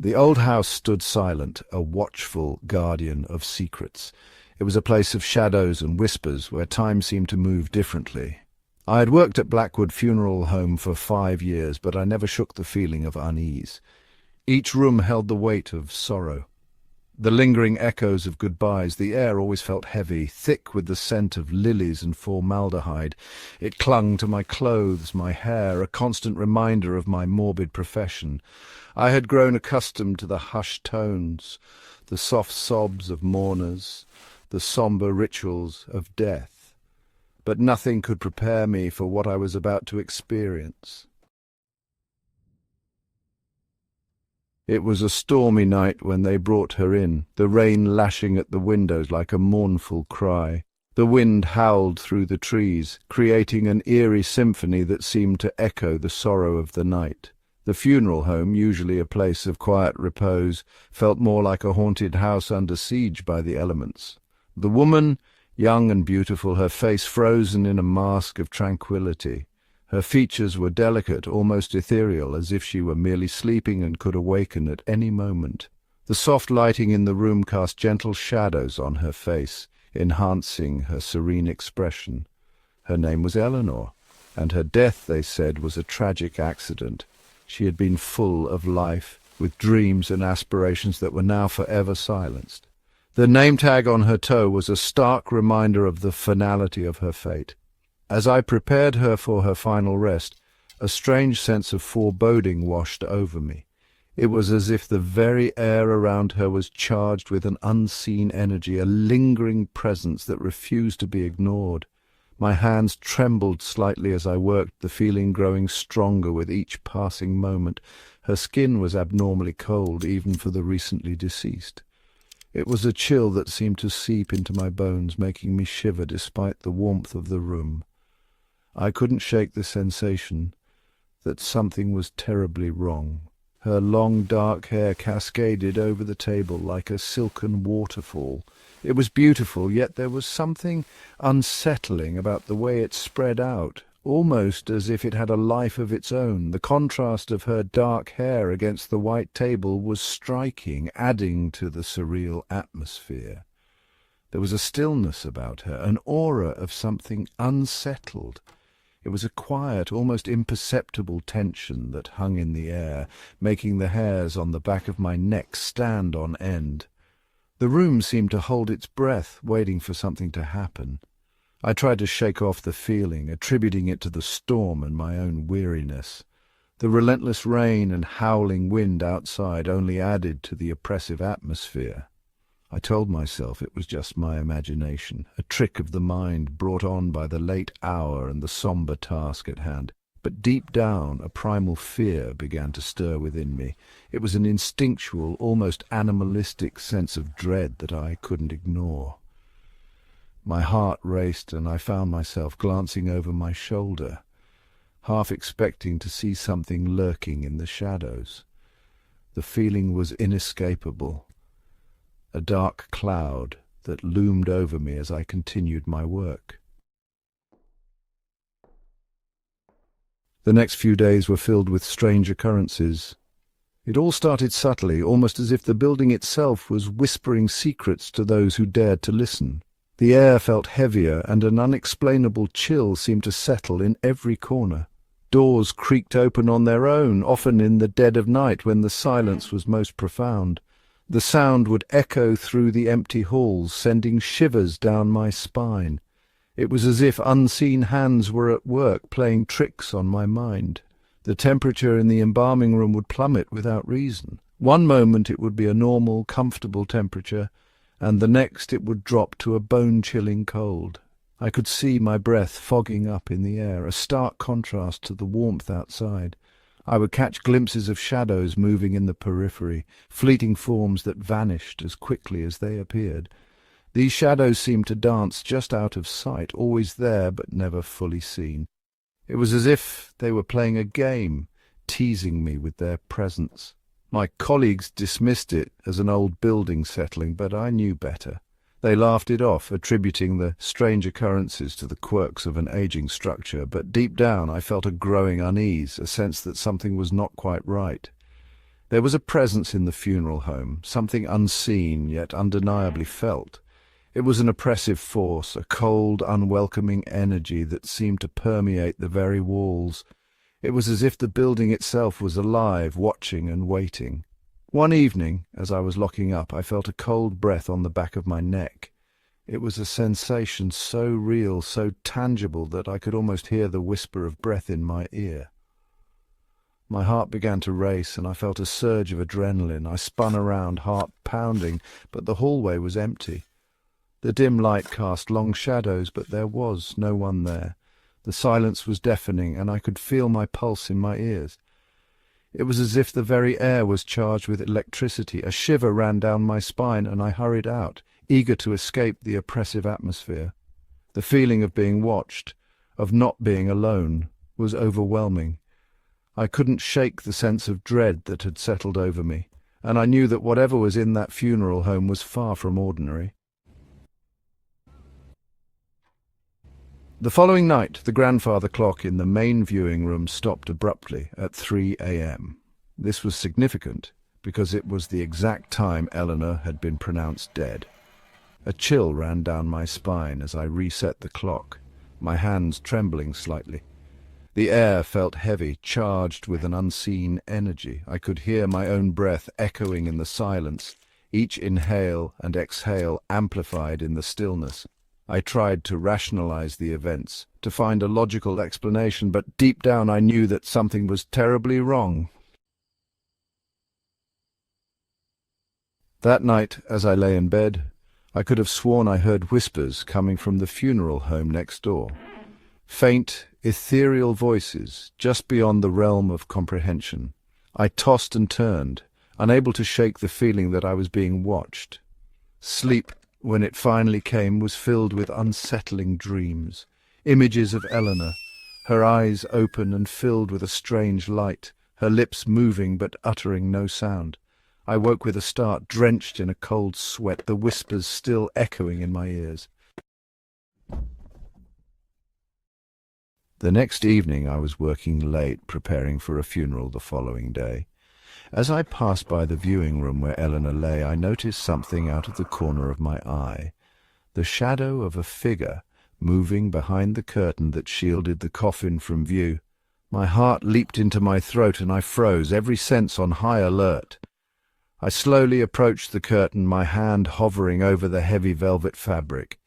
The old house stood silent, a watchful guardian of secrets. It was a place of shadows and whispers where time seemed to move differently. I had worked at Blackwood Funeral Home for 5 years, but I never shook the feeling of unease. Each room held the weight of sorrow. The lingering echoes of goodbyes, the air always felt heavy, thick with the scent of lilies and formaldehyde. It clung to my clothes, my hair, a constant reminder of my morbid profession. I had grown accustomed to the hushed tones, the soft sobs of mourners, the sombre rituals of death. But nothing could prepare me for what I was about to experience. It was a stormy night when they brought her in, the rain lashing at the windows like a mournful cry. The wind howled through the trees, creating an eerie symphony that seemed to echo the sorrow of the night. The funeral home, usually a place of quiet repose, felt more like a haunted house under siege by the elements. The woman, young and beautiful, her face frozen in a mask of tranquility. Her features were delicate, almost ethereal, as if she were merely sleeping and could awaken at any moment. The soft lighting in the room cast gentle shadows on her face, enhancing her serene expression. Her name was Eleanor, and her death, they said, was a tragic accident. She had been full of life, with dreams and aspirations that were now forever silenced. The name tag on her toe was a stark reminder of the finality of her fate. As I prepared her for her final rest, a strange sense of foreboding washed over me. It was as if the very air around her was charged with an unseen energy, a lingering presence that refused to be ignored. My hands trembled slightly as I worked, the feeling growing stronger with each passing moment. Her skin was abnormally cold, even for the recently deceased. It was a chill that seemed to seep into my bones, making me shiver despite the warmth of the room. I couldn't shake the sensation that something was terribly wrong. Her long dark hair cascaded over the table like a silken waterfall. It was beautiful, yet there was something unsettling about the way it spread out, almost as if it had a life of its own. The contrast of her dark hair against the white table was striking, adding to the surreal atmosphere. There was a stillness about her, an aura of something unsettled. It was a quiet, almost imperceptible tension that hung in the air, making the hairs on the back of my neck stand on end. The room seemed to hold its breath, waiting for something to happen. I tried to shake off the feeling, attributing it to the storm and my own weariness. The relentless rain and howling wind outside only added to the oppressive atmosphere. I told myself it was just my imagination, a trick of the mind brought on by the late hour and the sombre task at hand. But deep down, a primal fear began to stir within me. It was an instinctual, almost animalistic sense of dread that I couldn't ignore. My heart raced, and I found myself glancing over my shoulder, half expecting to see something lurking in the shadows. The feeling was inescapable. A dark cloud that loomed over me as I continued my work. The next few days were filled with strange occurrences. It all started subtly, almost as if the building itself was whispering secrets to those who dared to listen. The air felt heavier, and an unexplainable chill seemed to settle in every corner. Doors creaked open on their own, often in the dead of night when the silence was most profound. The sound would echo through the empty halls, sending shivers down my spine. It was as if unseen hands were at work, playing tricks on my mind. The temperature in the embalming room would plummet without reason. One moment it would be a normal, comfortable temperature, and the next it would drop to a bone-chilling cold. I could see my breath fogging up in the air, a stark contrast to the warmth outside. I would catch glimpses of shadows moving in the periphery, fleeting forms that vanished as quickly as they appeared. These shadows seemed to dance just out of sight, always there but never fully seen. It was as if they were playing a game, teasing me with their presence. My colleagues dismissed it as an old building settling, but I knew better. They laughed it off, attributing the strange occurrences to the quirks of an aging structure, but deep down I felt a growing unease, a sense that something was not quite right. There was a presence in the funeral home, something unseen yet undeniably felt. It was an oppressive force, a cold, unwelcoming energy that seemed to permeate the very walls. It was as if the building itself was alive, watching and waiting. One evening, as I was locking up, I felt a cold breath on the back of my neck. It was a sensation so real, so tangible, that I could almost hear the whisper of breath in my ear. My heart began to race, and I felt a surge of adrenaline. I spun around, heart pounding, but the hallway was empty. The dim light cast long shadows, but there was no one there. The silence was deafening, and I could feel my pulse in my ears. It was as if the very air was charged with electricity. A shiver ran down my spine, and I hurried out, eager to escape the oppressive atmosphere. The feeling of being watched, of not being alone, was overwhelming. I couldn't shake the sense of dread that had settled over me, and I knew that whatever was in that funeral home was far from ordinary. The following night, the grandfather clock in the main viewing room stopped abruptly at 3 a.m. This was significant because it was the exact time Eleanor had been pronounced dead. A chill ran down my spine as I reset the clock, my hands trembling slightly. The air felt heavy, charged with an unseen energy. I could hear my own breath echoing in the silence, each inhale and exhale amplified in the stillness. I tried to rationalize the events, to find a logical explanation, but deep down I knew that something was terribly wrong. That night, as I lay in bed, I could have sworn I heard whispers coming from the funeral home next door. Faint, ethereal voices, just beyond the realm of comprehension. I tossed and turned, unable to shake the feeling that I was being watched. Sleep, when it finally came, was filled with unsettling dreams. Images of Eleanor, her eyes open and filled with a strange light, her lips moving but uttering no sound. I woke with a start, drenched in a cold sweat, the whispers still echoing in my ears. The next evening I was working late, preparing for a funeral the following day. As I passed by the viewing room where Eleanor lay, I noticed something out of the corner of my eye. The shadow of a figure moving behind the curtain that shielded the coffin from view. My heart leaped into my throat and I froze, every sense on high alert. I slowly approached the curtain, my hand hovering over the heavy velvet fabric.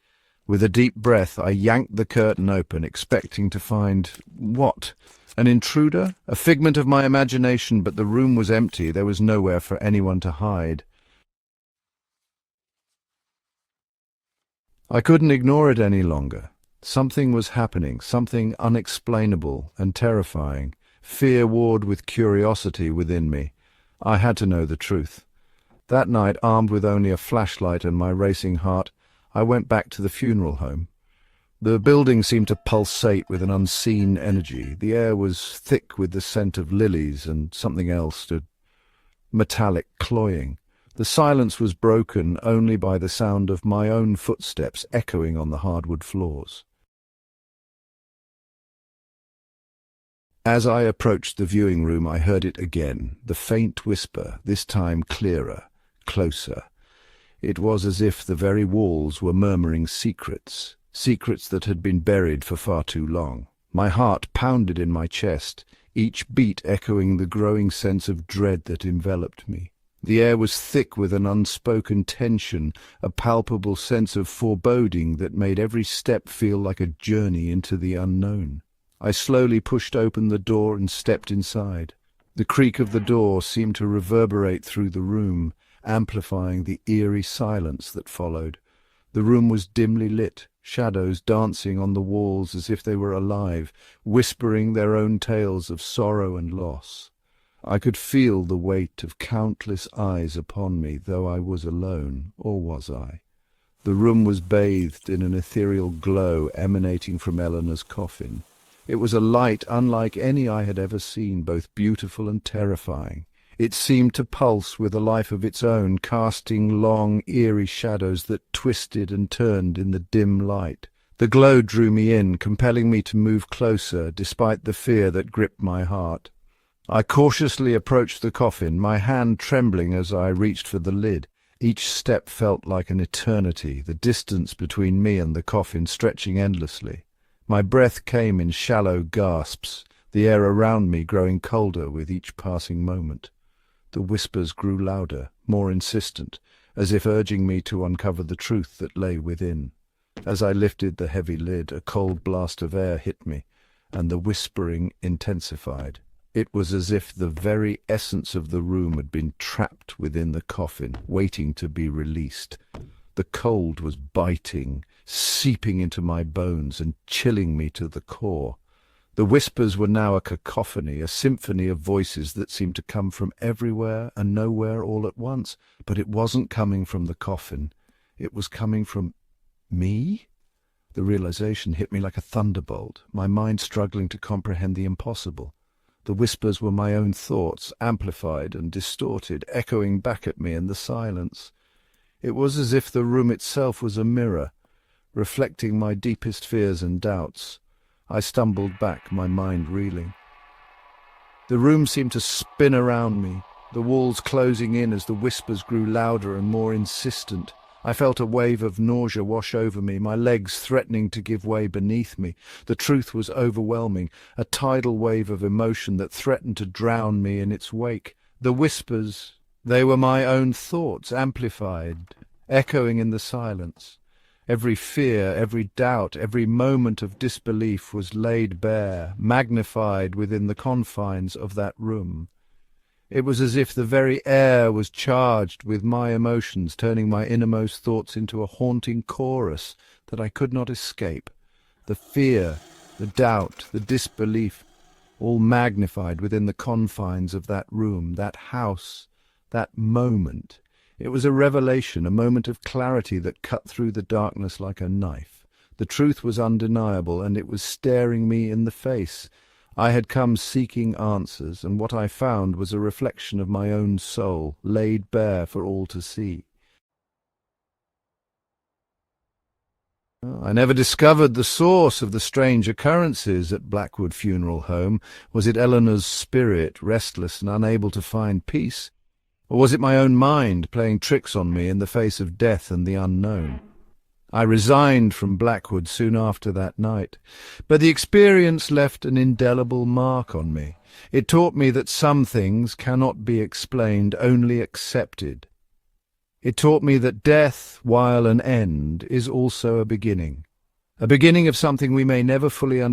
With a deep breath, I yanked the curtain open, expecting to find what? An intruder? A figment of my imagination, but the room was empty. There was nowhere for anyone to hide. I couldn't ignore it any longer. Something was happening, something unexplainable and terrifying. Fear warred with curiosity within me. I had to know the truth. That night, armed with only a flashlight and my racing heart, I went back to the funeral home. The building seemed to pulsate with an unseen energy. The air was thick with the scent of lilies and something else, a metallic cloying. The silence was broken only by the sound of my own footsteps echoing on the hardwood floors. As I approached the viewing room, I heard it again, the faint whisper, this time clearer, closer. It was as if the very walls were murmuring secrets, secrets that had been buried for far too long. My heart pounded in my chest, each beat echoing the growing sense of dread that enveloped me. The air was thick with an unspoken tension, a palpable sense of foreboding that made every step feel like a journey into the unknown. I slowly pushed open the door and stepped inside. The creak of the door seemed to reverberate through the room, amplifying the eerie silence that followed. The room was dimly lit, shadows dancing on the walls as if they were alive, whispering their own tales of sorrow and loss. I could feel the weight of countless eyes upon me, though I was alone, or was I? The room was bathed in an ethereal glow emanating from Eleanor's coffin. It was a light unlike any I had ever seen, both beautiful and terrifying. It seemed to pulse with a life of its own, casting long, eerie shadows that twisted and turned in the dim light. The glow drew me in, compelling me to move closer, despite the fear that gripped my heart. I cautiously approached the coffin, my hand trembling as I reached for the lid. Each step felt like an eternity, the distance between me and the coffin stretching endlessly. My breath came in shallow gasps, the air around me growing colder with each passing moment. The whispers grew louder, more insistent, as if urging me to uncover the truth that lay within. As I lifted the heavy lid, a cold blast of air hit me, and the whispering intensified. It was as if the very essence of the room had been trapped within the coffin, waiting to be released. The cold was biting, seeping into my bones and chilling me to the core. The whispers were now a cacophony, a symphony of voices that seemed to come from everywhere and nowhere all at once. But it wasn't coming from the coffin. It was coming from me? The realization hit me like a thunderbolt, my mind struggling to comprehend the impossible. The whispers were my own thoughts, amplified and distorted, echoing back at me in the silence. It was as if the room itself was a mirror, reflecting my deepest fears and doubts. I stumbled back, my mind reeling. The room seemed to spin around me, the walls closing in as the whispers grew louder and more insistent. I felt a wave of nausea wash over me, my legs threatening to give way beneath me. The truth was overwhelming, a tidal wave of emotion that threatened to drown me in its wake. The whispers, they were my own thoughts, amplified, echoing in the silence. Every fear, every doubt, every moment of disbelief was laid bare, magnified within the confines of that room. It was as if the very air was charged with my emotions, turning my innermost thoughts into a haunting chorus that I could not escape. The fear, the doubt, the disbelief, all magnified within the confines of that room, that house, that moment. It was a revelation, a moment of clarity that cut through the darkness like a knife. The truth was undeniable, and it was staring me in the face. I had come seeking answers, and what I found was a reflection of my own soul, laid bare for all to see. I never discovered the source of the strange occurrences at Blackwood Funeral Home. Was it Eleanor's spirit, restless and unable to find peace? Or was it my own mind playing tricks on me in the face of death and the unknown? I resigned from Blackwood soon after that night, but the experience left an indelible mark on me. It taught me that some things cannot be explained, only accepted. It taught me that death, while an end, is also a beginning of something we may never fully understand.